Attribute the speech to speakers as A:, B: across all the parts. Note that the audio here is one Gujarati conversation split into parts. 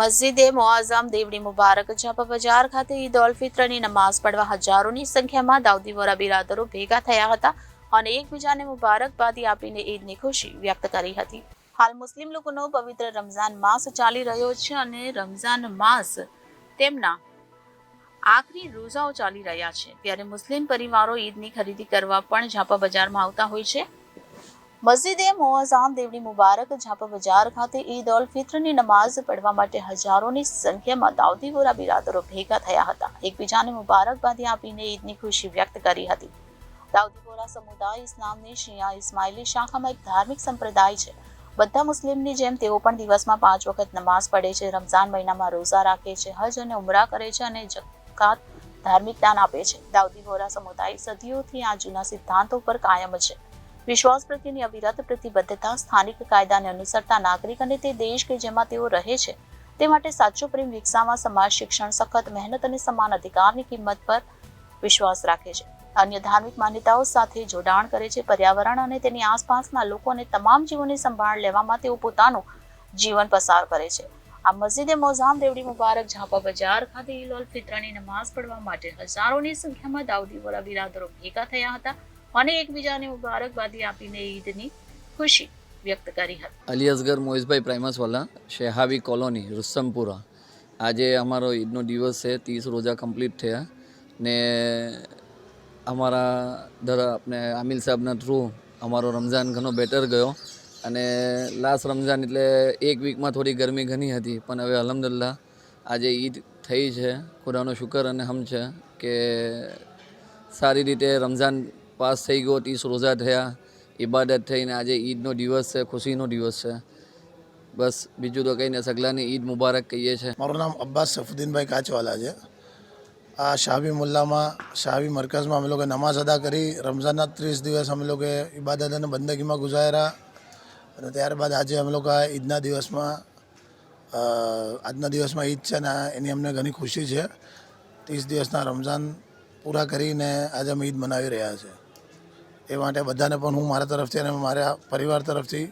A: મસ્જિદે મુઆઝમ દેવડી મુબારક ઝાપા બજાર ખાતે ઈદ ઉલ ફિત્રની નમાઝ પડવા હજારોની સંખ્યામાં દાઉદી વોરા બિરાદરો ભેગા થયા હતા અને એકબીજાને મુબારકબાદી આપીને ઈદની ખુશી વ્યક્ત કરી હતી. હાલ મુસ્લિમ લોકોનો પવિત્ર રમઝાન માસ ચાલી રહ્યો છે અને રમઝાન માસ તેમના આખરી રોઝાઓ ચાલી રહ્યા છે, ત્યારે મુસ્લિમ પરિવારો ઈદની ખરીદી કરવા પણ ઝાપા બજારમાં આવતા હોય છે. મસ્જિદે મુઆઝમ દેવડી મુબારક ઝાપા બજાર ખાતે ઈદ ઉલ ફિત્રની નમાઝ પડવા માટે હજારોની સંખ્યામાં દાઉદી વોરા બિરાદરો ભેગા થયા હતા. એકબીજાને મુબારકબાદી આપીને ઈદની ખુશી વ્યક્ત કરી હતી. દાઉદી વોરા સમુદાય ઇસ્લામની શિયા ઇસ્માઇલી શાખામાં એક ધાર્મિક સંપ્રદાય છે. બધા મુસ્લિમની જેમ તેઓ પણ દિવસમાં 5 વખત નમાઝ પડે છે, રમઝાન મહિનામાં રોઝા રાખે છે, હજ અને ઉમરા કરે છે અને જકાત ધાર્મિક દાન આપે છે. દાઉદી વોરા સમુદાય સદીઓથી આ જૂના સિદ્ધાંતો પર કાયમ છે. વિશ્વાસ પ્રત્યેની અવિરત પ્રતિબદ્ધતા, સ્થાનિક કાયદાને અનુસરતા નાગરિક અને તે દેશ કે જેમાં તેઓ રહે છે તે માટે સાચો પ્રેમ વિકસાવવા, સમાજ શિક્ષણ, સખત મહેનત અને સમાન અધિકારની કિંમત પર વિશ્વાસ રાખે છે. અન્ય ધાર્મિક માન્યતાઓ સાથે જોડાણ કરે છે. પર્યાવરણ અને તેની આસપાસના લોકો અને તમામ જીવોની સંભાળ લેવામાં તેઓ પોતાનું જીવન પસાર કરે છે. આ મસ્જિદે મુઆઝમ દેવડી મુબારક ઝાપા બજાર ખાતે ઈદ ઉલ ફિત્રની નમાઝ પડવા માટે હજારોની સંખ્યામાં દાઉદી વોરા બિરાદરો ભેગા થયા હતા અને એકબીજાને મુબારકબાદી આપીને ઈદની ખુશી વ્યક્ત કરી હતી.
B: અલી અસગર મોઇઝભાઈ પ્રાઇમસવાલા, શેહાવી કોલોની, રુસ્તમપુરા. આજે અમારો ઈદનો દિવસ છે. 30 રોજા કમ્પ્લીટ થયા ને અમારા આપણે આમિલ સાહેબના થ્રુ અમારો રમઝાન ઘણો બેટર ગયો અને લાસ્ટ રમઝાન એટલે એક વીકમાં થોડી ગરમી ઘણી હતી, પણ હવે અલ્હમ્દુલિલ્લાહ આજે ઈદ થઈ છે. ખુદાનો શુકર અને હમ છે કે સારી રીતે રમઝાન પાસ થઈ ગયો, 30 રોઝા થયા, ઇબાદત થઈને આજે ઈદનો દિવસ છે, ખુશીનો દિવસ છે. બસ બીજું તો કંઈ નહીં, સગલાની ઈદ મુબારક કહીએ છીએ.
C: મારું નામ અબ્બાસ સફુદ્દીનભાઈ કાચવાલા છે. આ શાહબી મુલ્લામાં, શાહબી મરકઝમાં અમે લોકો નમાઝ અદા કરી. રમઝાનના 30 દિવસ અમે લોકો ઇબાદત અને બંદગીમાં ગુજાર્યા અને ત્યારબાદ આજે અમે લોકો ઈદના દિવસમાં આજના દિવસમાં ઈદ છે ને એની અમને ઘણી ખુશી છે. 30 દિવસના રમઝાન પૂરા કરીને આજે અમે ઈદ મનાવી રહ્યા છીએ. એ માટે બધાને પણ હું મારા તરફથી અને મારા પરિવાર તરફથી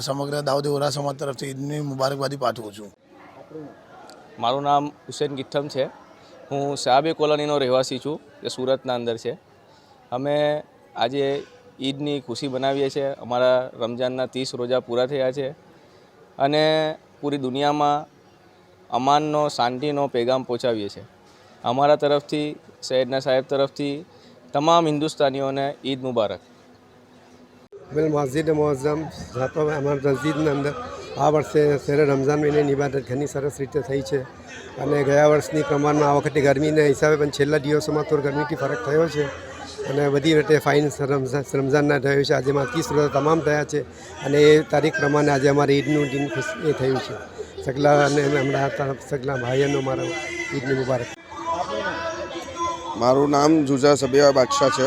C: સમગ્ર દાઉદી વોરા સમાજ તરફથી ઈદની મુબારકબાદી પાઠવું છું.
D: મારું નામ હુસેન ગિઠ્ઠમ છે. હું શાહબી કોલોનીનો રહેવાસી છું, જે સુરતના અંદર છે. અમે આજે ઈદની ખુશી બનાવીએ છીએ. અમારા રમઝાનના 30 રોજા પૂરા થયા છે અને પૂરી દુનિયામાં અમાનનો, શાંતિનો પેગામ પહોંચાવીએ છીએ. અમારા તરફથી, સૈયદના સાહેબ તરફથી તમામ હિન્દુસ્તાનીઓને ઈદ મુબારક.
E: મસ્જિદ મુઆઝમ ઝાપા અમારા મસ્જિદની અંદર આ વર્ષે શહેરે રમઝાન મહિનાની ઇબાદત ઘણી સરસ રીતે થઈ છે અને ગયા વર્ષની પ્રમાણમાં આ વખતે ગરમીના હિસાબે પણ છેલ્લા દિવસોમાં થોડો ગરમીથી ફરક થયો છે અને બધી રીતે ફાઇન રમઝાનના થયો છે. આજે મારા 30 રોજા તમામ થયા છે અને એ તારીખ પ્રમાણે આજે અમારે ઈદનું દિન એ થયું છે. સગલા અને હમણાં તરફ સગલા ભાઈઓનો મારો ઈદની મુબારક.
F: મારું નામ જુઝા સબિયા બાદશાહ છે.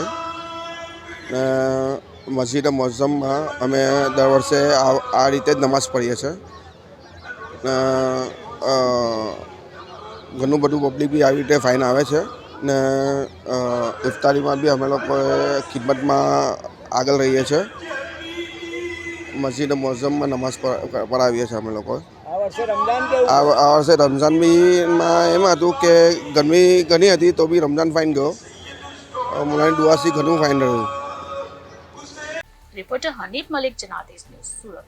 F: મસ્જિદ મુઆઝમમાં અમે દર વર્ષે આ રીતે જ નમાઝ પઢીએ છીએ. ઘણું બધું પબ્લિક બી આવી રીતે ફાઇન આવે છે ને ઇફતારીમાં બી અમે લોકો ખિદમતમાં આગળ રહીએ છીએ. મસ્જિદ મુઆઝમમાં નમાઝ પઢાવીએ છીએ અમે લોકો. આ વર્ષે રમઝાન બીમાં એમ હતું કે ગરમી ઘણી હતી તો બી રમઝાન ફાઇન ગયો. મુલાની દુઆથી ઘણું ફાઇન રહ્યું.
A: Reporter Hanif Malik, Janadesh news, Surat.